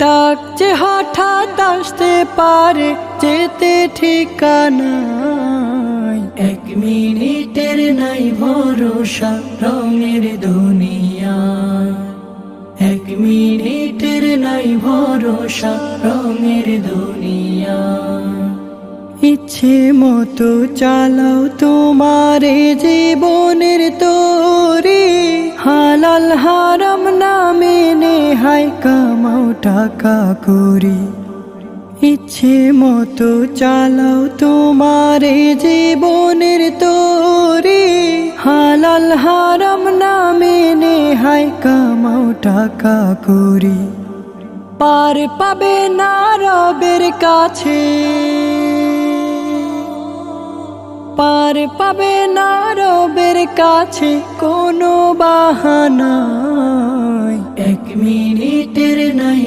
ডাকছে হঠাৎ আসতে পারে, যেতে ঠিকানায়। 1 মিনিটের নাই ভরসা রঙের দুনিয়া। 1 মিনিটের নাই ভরসা রঙের দুনিয়া। ইচ্ছে মতো চালাও তোমার জীবনের তরি, হালাল হারাম না মেনে হাই কামাও টাকা করি। ইচ্ছে মতো চালাও তোমার জীবনের তরি, হালাল হারাম না মেনে হাই কামাও টাকা করি। পার পাবে না রবের কাছে, পার পাবে না রবের কাছে কোনো বাহানায়। 1 মিনিটের নাই